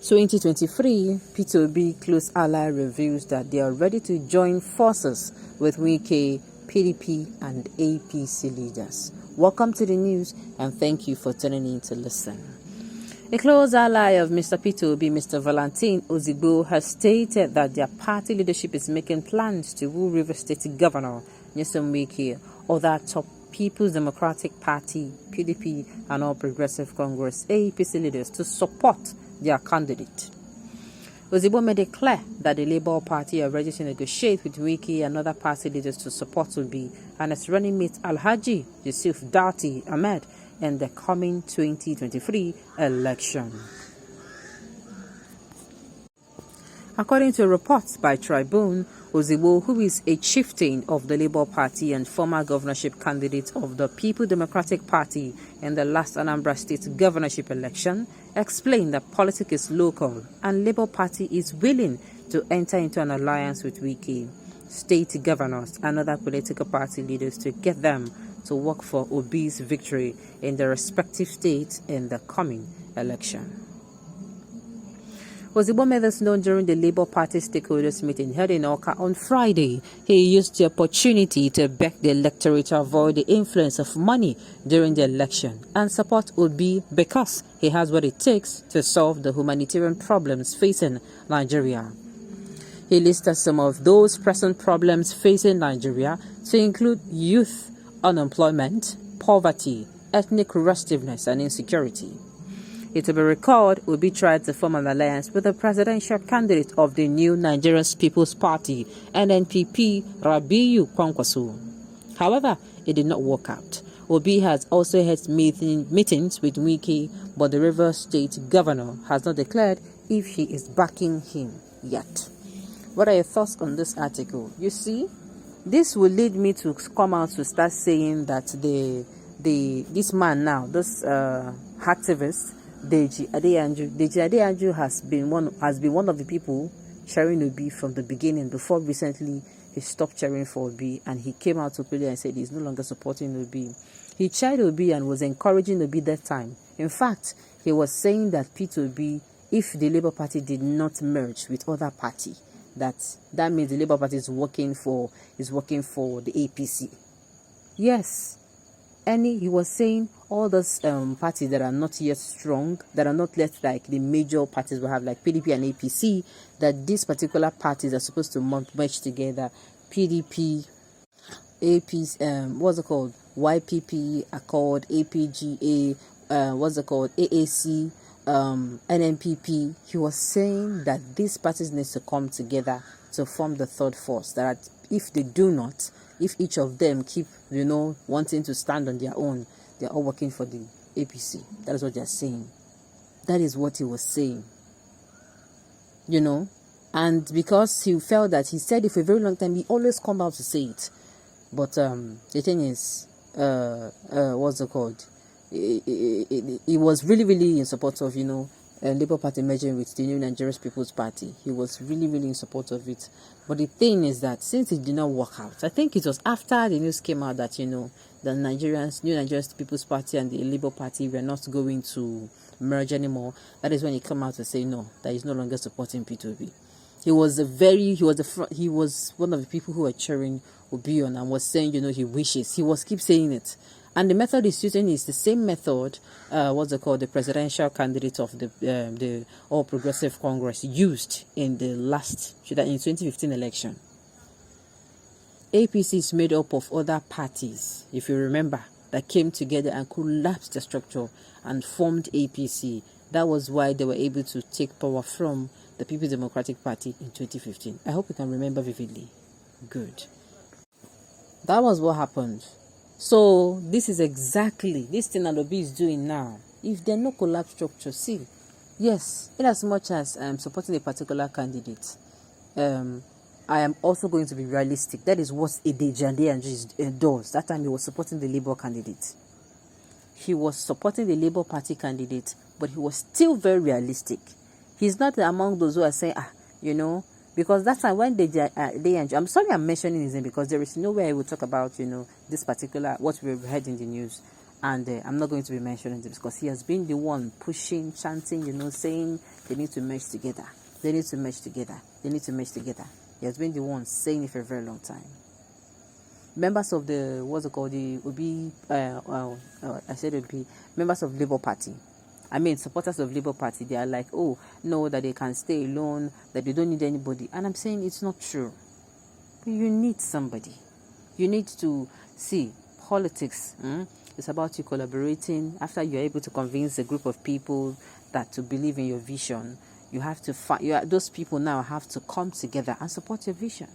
2023, P2B close ally reveals that they are ready to join forces with Wike, PDP and APC leaders. Welcome to the news and thank you for tuning in to listen. A close ally of Mr. P2B, Mr. Valentin Ozigbo, has stated that their party leadership is making plans to woo River State Governor Nyesom Wike, other top People's Democratic Party, PDP, and All Progressive Congress, APC leaders to support their candidate. Ozigbo made it clear that the Labour Party are ready to negotiate with Wike and other party leaders to support Obi and its running mate Alhaji Yusuf Dati Ahmed in the coming 2023 election. According to reports by Tribune, Ozigbo, who is a chieftain of the Labour Party and former governorship candidate of the People Democratic Party in the last Anambra State governorship election, explained that politics is local and Labour Party is willing to enter into an alliance with Wike, state governors and other political party leaders to get them to work for Obi'S victory in their respective states in the coming election. Ozigbo made this known during the Labour Party stakeholders meeting held in Oka on Friday. He used the opportunity to beg the electorate to avoid the influence of money during the election and support Obi because he has what it takes to solve the humanitarian problems facing Nigeria. He listed some of those pressing problems facing Nigeria to include youth unemployment, poverty, ethnic restiveness, and insecurity. It will be recalled Obi tried to form an alliance with the presidential candidate of the new Nigerian People's Party, NNPP, Rabiu Kwankwaso. However, it did not work out. Obi has also had meetings with Wike, but the Rivers State governor has not declared if he is backing him yet. What are your thoughts on this article? You see, this will lead me to come out to start saying that this man now, this activist, Deji Adeyanju has been one of the people cheering Obi from the beginning. Before recently, he stopped cheering for Obi and he came out openly and said he's no longer supporting Obi. He cheered Obi and was encouraging Obi that time. In fact, he was saying that P2B, if the Labour Party did not merge with other party, that means the Labour Party is working for the APC. Yes. He was saying all those parties that are not yet strong, that are not yet like the major parties we have like PDP and APC, that these particular parties are supposed to merge together. PDP, APC, what's it called? YPP, Accord, APGA, AAC, NNPP. He was saying that these parties need to come together to form the third force. That if they do not, if each of them keep, wanting to stand on their own, they're all working for the APC. That is what they're saying. That is what he was saying. And because he felt that he said it for a very long time, he always come out to say it. But the thing is, what's it called? He was really, really in support of, Labour Party merging with the new Nigerian People's Party. He was really, really in support of it. But the thing is that since it did not work out, I think it was after the news came out that, the new Nigerian People's Party and the Labour Party were not going to merge anymore. That is when he came out to say no, that he's no longer supporting P2B. He was one of the people who were cheering Obi on and was saying, he wishes. He keep saying it. And the method he's using is the same method, the presidential candidate of the All Progressive Congress used in the 2015 election. APC is made up of other parties, if you remember, that came together and collapsed the structure and formed APC. That was why they were able to take power from the People's Democratic Party in 2015. I hope you can remember vividly. Good. That was what happened. So this is exactly this thing that Obi is doing now. If there are no collapse structure, see, yes, in as much as I'm supporting a particular candidate, I am also going to be realistic. That is what Adeyanju does. That time he was supporting the Labour candidate. He was supporting the Labour Party candidate, but he was still very realistic. He's not among those who are saying, because that time when Adeyanju, I'm sorry I'm mentioning his name because there is no way I will talk about, this particular, what we've heard in the news. And I'm not going to be mentioning it because he has been the one pushing, chanting, saying They need to merge together. They need to merge together. They need to merge together. He has been the one saying it for a very long time. Members of the, what's it called, the members of Labour Party. I mean, supporters of Labour Party, they are like, oh, no, that they can stay alone, that they don't need anybody. And I'm saying it's not true. You need somebody. You need to see politics. It's about you collaborating. After you're able to convince a group of people that to believe in your vision, you have to find, those people now have to come together and support your vision.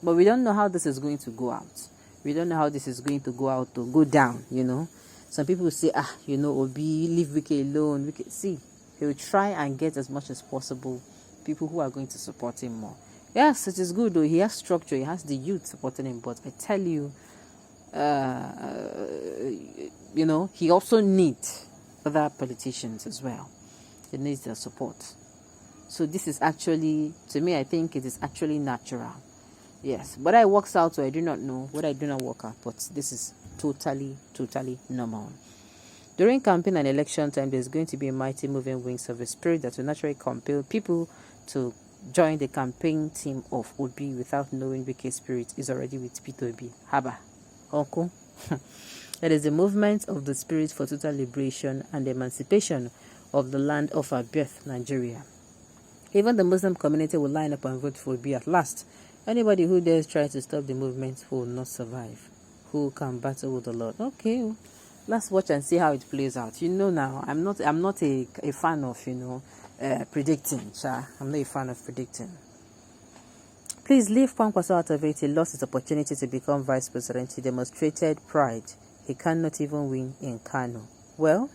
But we don't know how this is going to go out. We don't know how this is going to go out or go down, you know. Some people say, Obi, leave Wike alone. See, he will try and get as much as possible people who are going to support him more. Yes, it is good though. He has structure. He has the youth supporting him. But I tell you, he also needs other politicians as well. He needs their support. So this is actually, to me, I think it is actually natural. Yes, what I works out, so I do not know what I do not work out, but this is totally normal. During campaign and election time, there's going to be a mighty moving wings of a spirit that will naturally compel people to join the campaign team of Obi without knowing Wike's spirit is already with Peter Obi. Haba, uncle. It is the movement of the spirit for total liberation and emancipation of the land of our birth, Nigeria. Even the Muslim community will line up and vote for Obi at last. Anybody who dares try to stop the movement will not survive. Who can battle with the Lord? Okay, let's watch and see how it plays out. Now, I'm not a fan of, predicting. I'm not a fan of predicting. Please leave Kwankwaso out of it. He lost his opportunity to become vice president. He demonstrated pride. He cannot even win in Kano. Well,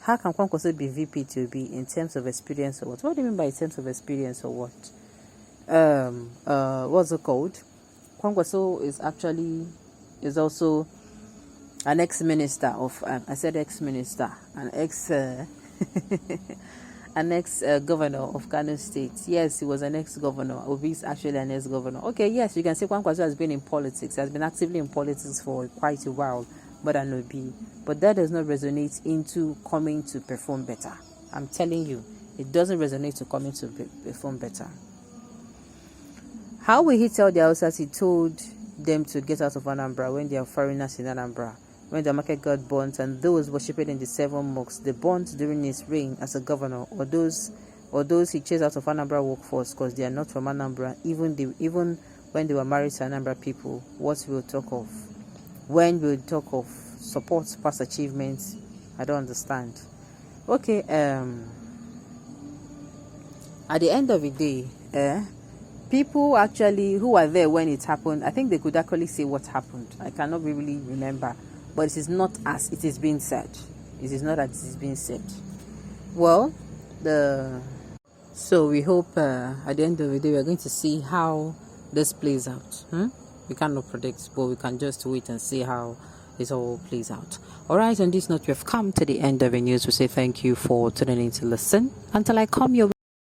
how can Kwankwaso be VP to be in terms of experience or what? What do you mean by in terms of experience or what? What's it called? Kwankwaso is also an ex-minister of I said ex-minister, an ex-governor of Kano State. Yes, he was an ex-governor. Obi'S actually an ex-governor. Okay, yes, you can say Kwankwaso has been in politics. He has been actively in politics for quite a while, more than Obi. But that does not resonate into coming to perform better. I'm telling you, it doesn't resonate to coming to perform better. How will he tell the Hausas he told them to get out of Anambra when they are foreigners in Anambra? When the market got burnt and those worshipping in the 7 mosques, they burnt during his reign as a governor, or those he chased out of Anambra workforce because they are not from Anambra, even when they were married to Anambra people. What we'll talk of? When we'll talk of support past achievements, I don't understand. Okay, at the end of the day, people actually who were there when it happened, I think they could actually say what happened. I cannot really remember, but it is not as it is being said. It is not as it is being said. Well, so we hope at the end of the day we are going to see how this plays out. We cannot predict, but we can just wait and see how this all plays out. All right, on this note, we have come to the end of the news. We say thank you for tuning in to listen. Until I come your way.